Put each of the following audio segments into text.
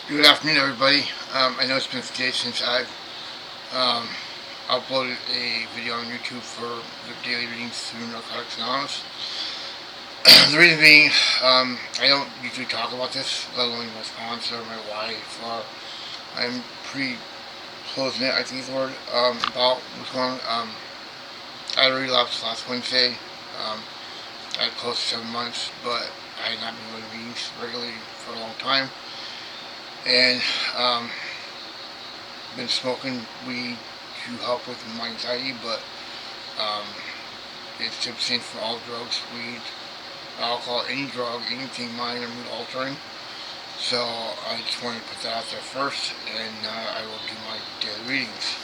Good afternoon, everybody. I know it's been a few days since I've um, uploaded a video on YouTube for the daily readings through Narcotics Anonymous. The reason being, I don't usually talk about this, let alone my sponsor, my wife, or I'm pretty close-knit, I think is the word, about what's going on. I had a relapse last Wednesday. Um, I had close to 7 months, but I had not been going to meetings regularly for a long time. And been smoking weed to help with my anxiety, but um, it's abstain from all drugs, weed, alcohol, any drug, anything minor mood altering. So I just wanted to put that out there first, and I will do my daily readings.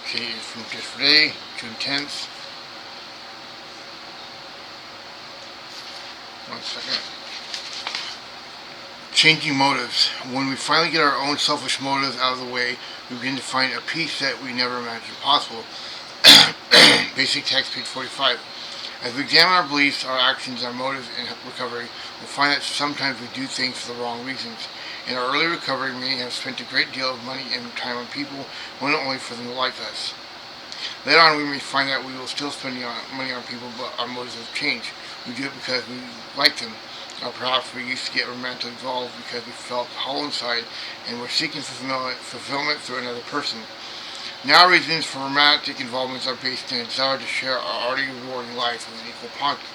Okay, it's from just for today, June 10th. One second. Changing motives. When we finally get our own selfish motives out of the way, we begin to find a peace that we never imagined possible. Basic text, page 45. As we examine our beliefs, our actions, our motives in recovery, we'll find that sometimes we do things for the wrong reasons. In our early recovery, many have spent a great deal of money and time on people, one only for them to like us. Later on, we may find that we will still spend money on people, but our motives have changed. We do it because we like them. Or perhaps we used to get romantically involved because we felt hollow inside and were seeking fulfillment through another person. Now reasons for romantic involvements are based in a desire to share our already rewarding life with an equal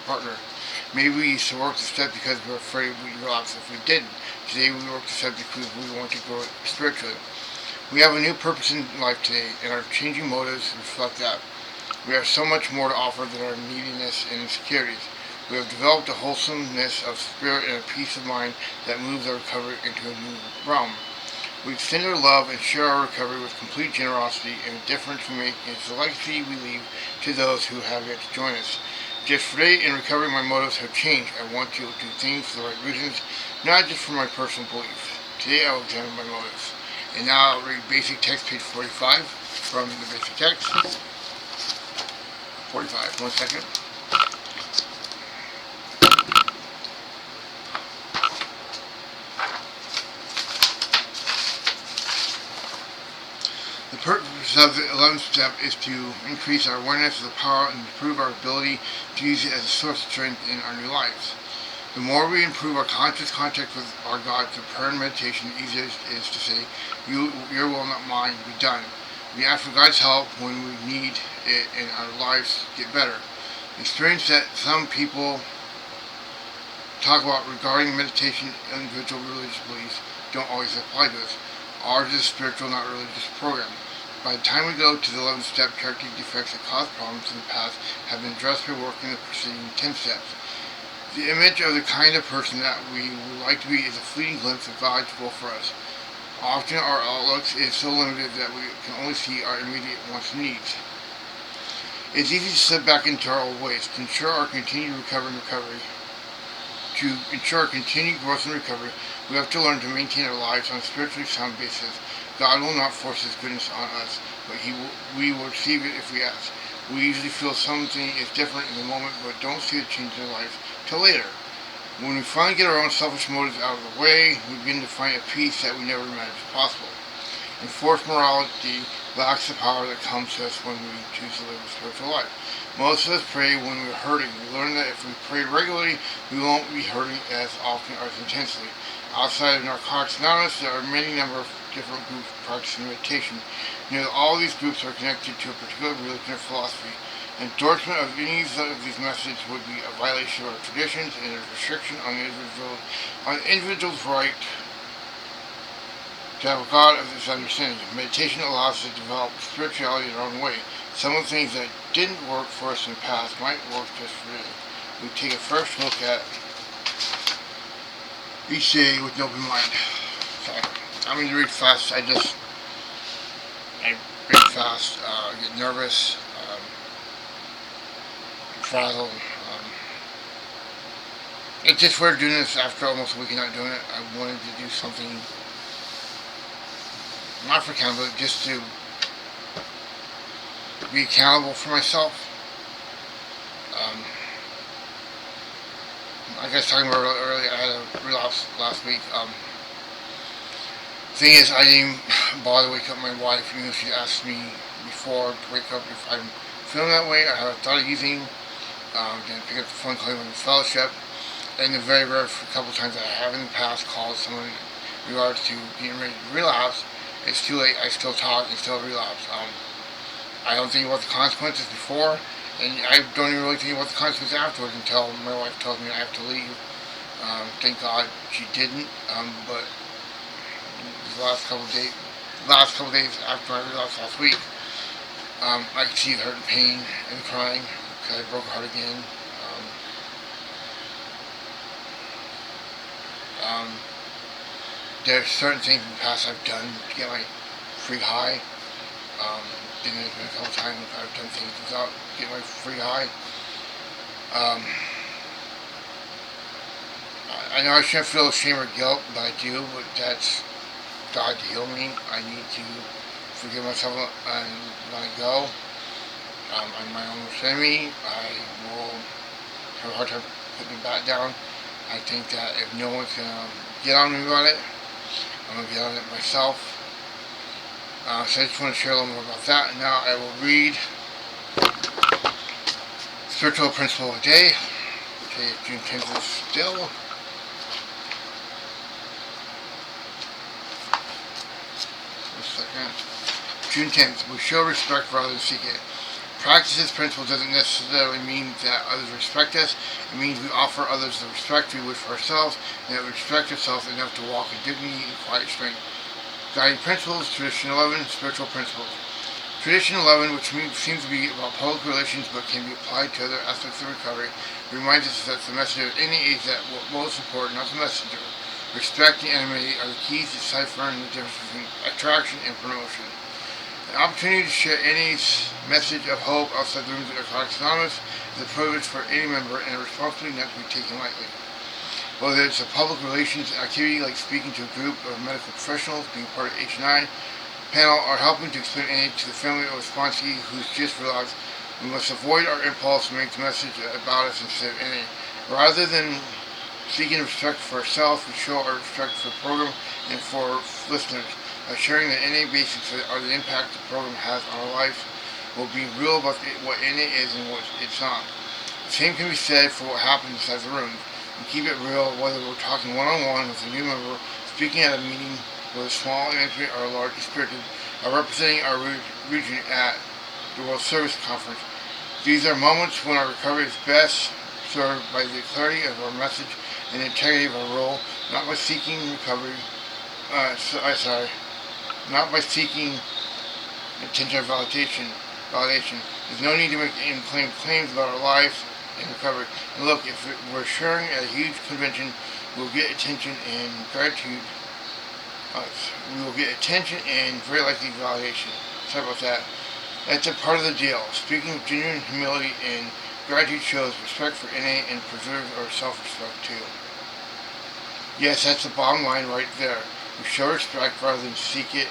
partner. Maybe we used to work the step because we were afraid we'd relapse if we didn't. Today we work the step because we want to grow spiritually. We have a new purpose in life today, and our changing motives reflect that. We have so much more to offer than our neediness and insecurities. We have developed a wholesomeness of spirit and a peace of mind that moves our recovery into a new realm. We extend our love and share our recovery with complete generosity, and the difference we make is the legacy we leave to those who have yet to join us. Just today in recovery, my motives have changed. I want to do things for the right reasons, not just for my personal beliefs. Today I will examine my motives. And now I'll read basic text, page 45 from the basic text. 45, one second. The purpose of the 11th step is to increase our awareness of the power and improve our ability to use it as a source of strength in our new lives. The more we improve our conscious contact with our God through prayer and meditation, the easier it is to say, your will, not mine, be done. We ask for God's help when we need it and our lives get better. The experience that some people talk about regarding meditation and individual religious beliefs don't always apply to us. Ours is a spiritual, not religious program. By the time we go to the 11th step, character defects that caused problems in the past have been addressed by working the preceding 10 steps. The image of the kind of person that we would like to be is a fleeting glimpse of God's will for us. Often our outlooks is so limited that we can only see our immediate wants and needs. It's easy to slip back into our old ways. To ensure our continued growth and recovery, we have to learn to maintain our lives on a spiritually sound basis. God will not force His goodness on us, but we will receive it if we ask. We usually feel something is different in the moment, but don't see the change in our life till later. When we finally get our own selfish motives out of the way, we begin to find a peace that we never imagined possible. Enforced morality lacks the power that comes to us when we choose to live a spiritual life. Most of us pray when we're hurting. We learn that if we pray regularly, we won't be hurting as often or as intensely. Outside of Narcotics Anonymous, there are many number of different groups practicing meditation. Nearly all these groups are connected to a particular religion or philosophy. Endorsement of any of these methods would be a violation of our traditions and a restriction on the individual's right to have a God of this understanding. Meditation allows us to develop spirituality in our own way. Some of the things that didn't work for us in the past might work just for today. We take a first look at each day with an open mind. So, I'm going to read fast. I read fast, get nervous, frazzled. It's just weird doing this after almost a week of not doing it. I wanted to do something, not for accountability, just to be accountable for myself. Like I was talking about earlier, I had a relapse last week. thing is, I didn't bother to wake up my wife, even though she asked me before to wake up if I'm feeling that way. I had thought of using, didn't pick up the phone calling with the fellowship. And the very rare couple times that I have in the past called someone in regards to getting ready to relapse, it's too late. I still talk and still relapse. I don't think about the consequences before, and I don't even really think about the consequences afterwards until my wife tells me I have to leave. Thank God she didn't. But the last couple of days after I relapsed last week, I could see the hurt and pain and crying because I broke her heart again. There's certain things in the past I've done to get my free high. Then there's been a couple times I've done things without getting my free high. I know I shouldn't feel shame or guilt, but I do. But that's God to heal me. I need to forgive myself and let it go. I'm my own worst enemy. I will have a hard time putting it back down. I think that if no one's going to get on me about it, I'm going to get on it myself. So I just want to share a little more about that. Now I will read Spiritual Principle of the Day. Okay, June 10th is still. June 10th, we show respect rather than seek it. Practice this principle doesn't necessarily mean that others respect us. It means we offer others the respect we wish for ourselves, and that we respect ourselves enough to walk in dignity and quiet strength. Guiding principles, Tradition 11, Spiritual Principles. Tradition 11, which seems to be about public relations but can be applied to other aspects of recovery, reminds us that the message of any is that what most important, not the messenger. Respect and enmity are the keys to deciphering the difference between attraction and promotion. An opportunity to share any message of hope outside the rooms of Narcotics Anonymous is a privilege for any member and a responsibility not to be taken lightly. Whether it's a public relations activity like speaking to a group of medical professionals, being part of H9 panel, or helping to explain any to the family of a sponsee who's just realized we must avoid our impulse to make the message about us instead of any. Rather than seeking respect for ourselves, we show our respect for the program and for listeners. By sharing the NA basics or the impact the program has on our life, we'll be real about what NA is and what it's not. The same can be said for what happens inside the room. We keep it real whether we're talking one-on-one with a new member, speaking at a meeting with a small and intimate or a large spirited, or representing our region at the World Service Conference. These are moments when our recovery is best served by the clarity of our message and the integrity of our role, not by seeking recovery. Not by seeking attention or validation. There's no need to make any claims about our lives and recovery. And look, if we're sharing at a huge convention, we'll get attention and gratitude. We will get attention and very likely validation. Sorry about that. That's a part of the deal. Speaking with genuine humility and gratitude shows respect for NA and preserves our self-respect too. Yes, that's the bottom line right there. We show respect rather than seek it.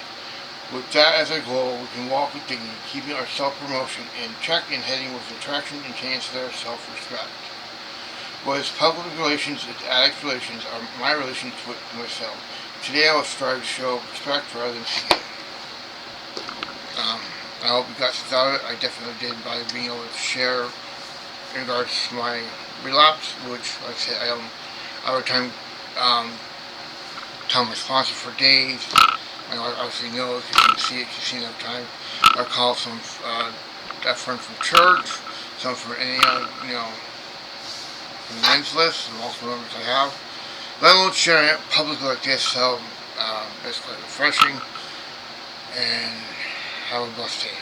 With that as our goal, we can walk with dignity, keeping our self-promotion in check and heading with attraction and chance to our self-respect. Whether it's public relations, it's addict relations, or my relations with myself. Today I will strive to show respect rather than seek it. I hope you got something out of it. I definitely did by being able to share in regards to my relapse, which, like I said, I have a time tell my sponsor for days. I obviously know if you can see it, you've seen it over time. I call some that friend from church, some from any other, from the men's list, and also members I have. Let alone sharing it publicly like this, so it's quite refreshing. And have a blessed day.